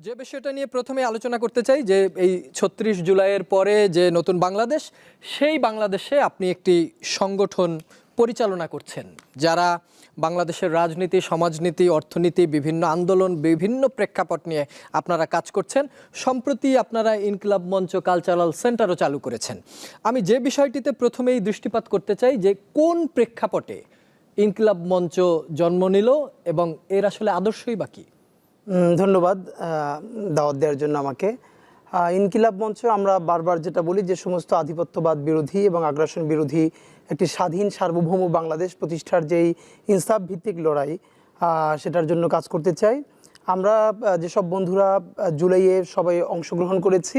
যে বিষয়টা নিয়ে প্রথমে আলোচনা করতে চাই যে এই ৩৬ জুলাইয়ের পরে যে নতুন বাংলাদেশ, সেই বাংলাদেশে আপনি একটি সংগঠন পরিচালনা করছেন, যারা বাংলাদেশের রাজনীতি, সমাজনীতি, অর্থনীতি, বিভিন্ন আন্দোলন, বিভিন্ন প্রেক্ষাপট নিয়ে আপনারা কাজ করছেন। সম্প্রতি আপনারা ইনকিলাব মঞ্চ কালচারাল সেন্টারও চালু করেছেন। আমি যে বিষয়টিতে প্রথমেই দৃষ্টিপাত করতে চাই যে কোন প্রেক্ষাপটে ইনকিলাব মঞ্চ জন্ম নিল এবং এর আসলে আদর্শই বা কী? ধন্যবাদ দাওয়াত দেওয়ার জন্য আমাকে। ইনকিলাব মঞ্চ আমরা বারবার যেটা বলি যে সমস্ত আধিপত্যবাদ বিরোধী এবং আগ্রাসন বিরোধী একটি স্বাধীন সার্বভৌম বাংলাদেশ প্রতিষ্ঠার যেই ইনসাফ ভিত্তিক লড়াই, সেটার জন্য কাজ করতে চাই। আমরা যেসব বন্ধুরা জুলাইয়ে সবাই অংশগ্রহণ করেছি,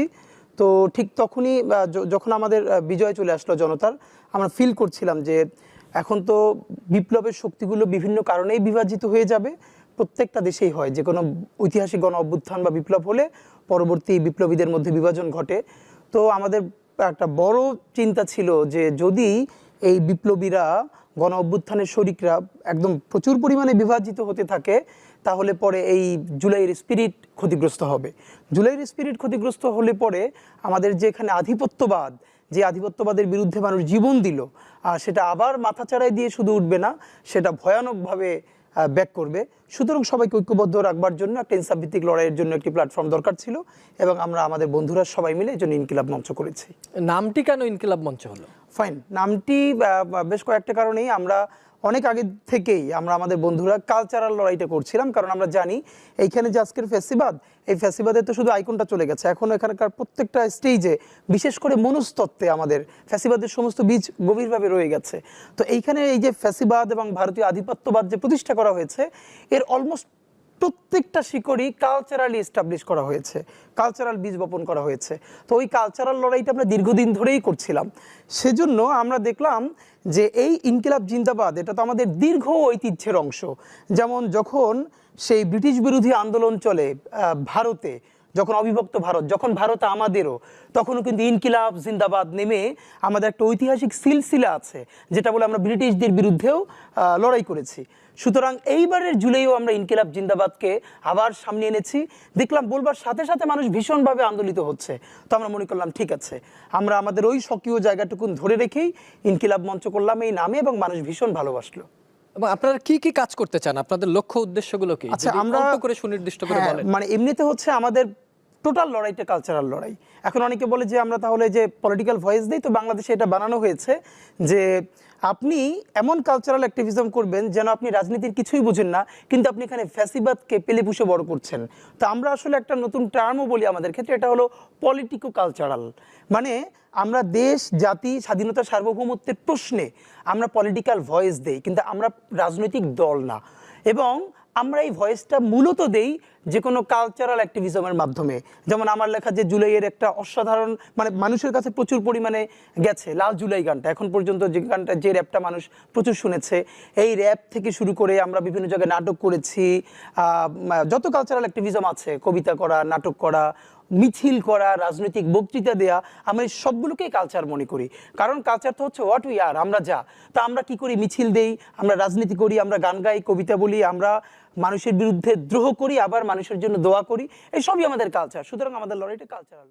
তো ঠিক তখনই যখন আমাদের বিজয় চলে আসলো জনতার, আমরা ফিল করছিলাম যে এখন তো বিপ্লবের শক্তিগুলো বিভিন্ন কারণেই বিভাজিত হয়ে যাবে। প্রত্যেকটা দেশেই হয়, যে কোনো ঐতিহাসিক গণ অভ্যুত্থান বা বিপ্লব হলে পরবর্তী বিপ্লবীদের মধ্যে বিভাজন ঘটে। তো আমাদের একটা বড় চিন্তা ছিল যে যদি এই বিপ্লবীরা গণ অভ্যুত্থানের শরিকরা একদম প্রচুর পরিমাণে বিভাজিত হতে থাকে, তাহলে পরে এই জুলাইয়ের স্পিরিট ক্ষতিগ্রস্ত হবে। জুলাইয়ের স্পিরিট ক্ষতিগ্রস্ত হলে পরে আমাদের যে এখানে আধিপত্যবাদ, যে আধিপত্যবাদের বিরুদ্ধে মানুষ জীবন দিল, সেটা আবার মাথাচাড়ায় দিয়ে শুধু উঠবে না, সেটা ভয়ানকভাবে ব্যাক করবে। সুতরাং সবাইকে ঐক্যবদ্ধ রাখবার জন্য একটা ইনসাফ ভিত্তিক লড়াইয়ের জন্য একটি প্ল্যাটফর্ম দরকার ছিল, এবং আমরা আমাদের বন্ধুরা সবাই মিলে এই জন্য ইনকিলাব মঞ্চ করেছি। নামটি কেন ইনকিলাব মঞ্চ হলো? ফাইন, নামটি বেশ কয়েকটা কারণেই। আমরা অনেক আগে থেকেই আমরা আমাদের বন্ধুরা কালচারাল লড়াইটা করছিলাম, কারণ আমরা জানি এইখানে যে আজকের ফ্যাসিবাদ, এই ফ্যাসিবাদের তো শুধু আইকনটা চলে গেছে, এখন এখানকার প্রত্যেকটা স্টেজে, বিশেষ করে মনস্তত্ত্বে আমাদের ফ্যাসিবাদের সমস্ত বীজ গভীরভাবে রয়ে গেছে। তো এইখানে এই যে ফ্যাসিবাদ এবং ভারতীয় আধিপত্যবাদ যে প্রতিষ্ঠা করা হয়েছে, এর অলমোস্ট প্রত্যেকটা শিকড়ই কালচারালি এস্টাবলিশ করা হয়েছে, কালচারাল বীজ বপন করা হয়েছে। তো ওই কালচারাল লড়াইটা আমরা দীর্ঘদিন ধরেই করছিলাম। সেজন্য আমরা দেখলাম যে এই ইনকিলাব জিন্দাবাদ, এটা তো আমাদের দীর্ঘ ঐতিহ্যের অংশ। যেমন যখন সেই ব্রিটিশ বিরোধী আন্দোলন চলে ভারতে, যখন অবিভক্ত ভারত, যখন ভারত আমাদেরও, তখনও কিন্তু ইনকিলাব জিন্দাবাদ নেমে আমাদের একটা ঐতিহাসিক সিলসিলা আছে, যেটা বলে আমরা ব্রিটিশদের বিরুদ্ধেও লড়াই করেছি। সুতরাং এইবারের জুলাইও আমরা ইনকিলাব জিন্দাবাদকে আবার সামনে এনেছি। দেখলাম বলবার সাথে সাথে মানুষ ভীষণভাবে আন্দোলিত হচ্ছে, তো আমরা মনে করলাম ঠিক আছে, আমরা আমাদের ওই স্বকীয় জায়গাটুকুন ধরে রেখেই ইনকিলাব মঞ্চ করলাম এই নামে, এবং মানুষ ভীষণ ভালোবাসলো। এবং আপনারা কি কি কাজ করতে চান? আপনাদের লক্ষ্য উদ্দেশ্যগুলো কি? আচ্ছা, আমরা করে সুনির্দিষ্ট করে বলেন। মানে এমনিতে হচ্ছে আমাদের টোটাল লড়াইটা কালচারাল লড়াই। এখন অনেকে বলে যে আমরা তাহলে যে পলিটিক্যাল ভয়েস দিই, তো বাংলাদেশে এটা বানানো হয়েছে যে আপনি এমন কালচারাল অ্যাক্টিভিজম করবেন যেন আপনি রাজনীতির কিছুই বুঝেন না, কিন্তু আপনি এখানে ফ্যাসিবাদকে পেলে পুষে বড় করছেন। তো আমরা আসলে একটা নতুন টার্মও বলি আমাদের ক্ষেত্রে, এটা হলো পলিটিকো কালচারাল। মানে আমরা দেশ, জাতি, স্বাধীনতা, সার্বভৌমত্বের প্রশ্নে আমরা পলিটিক্যাল ভয়েস দেই, কিন্তু আমরা রাজনৈতিক দল না। এবং আমরা এই ভয়েসটা মূলত দেই যে কোনো কালচারাল অ্যাক্টিভিজমের মাধ্যমে। যেমন আমার লেখা যে জুলাইয়ের একটা অসাধারণ, মানে মানুষের কাছে প্রচুর পরিমাণে গেছে লাল জুলাই গানটা, এখন পর্যন্ত যে গানটা, যে র্যাপটা মানুষ প্রচুর শুনেছে, এই র্যাপ থেকে শুরু করে আমরা বিভিন্ন জায়গায় নাটক করেছি। যত কালচারাল অ্যাক্টিভিজম আছে, কবিতা করা, নাটক করা, মিছিল করা, রাজনৈতিক বক্তৃতা দেয়া, আমরা এই সবগুলোকেই কালচার মনে করি। কারণ কালচার তো হচ্ছে হোয়াট উই আর, আমরা যা। তা আমরা কি করি? মিছিল দেই, আমরা রাজনীতি করি, আমরা গান গাই, কবিতা বলি, আমরা মানুষের বিরুদ্ধে দ্রোহ করি, আবার মানুষের জন্য দোয়া করি। এই সবই আমাদের কালচার। সুতরাং আমাদের লড়াইটা কালচারাল।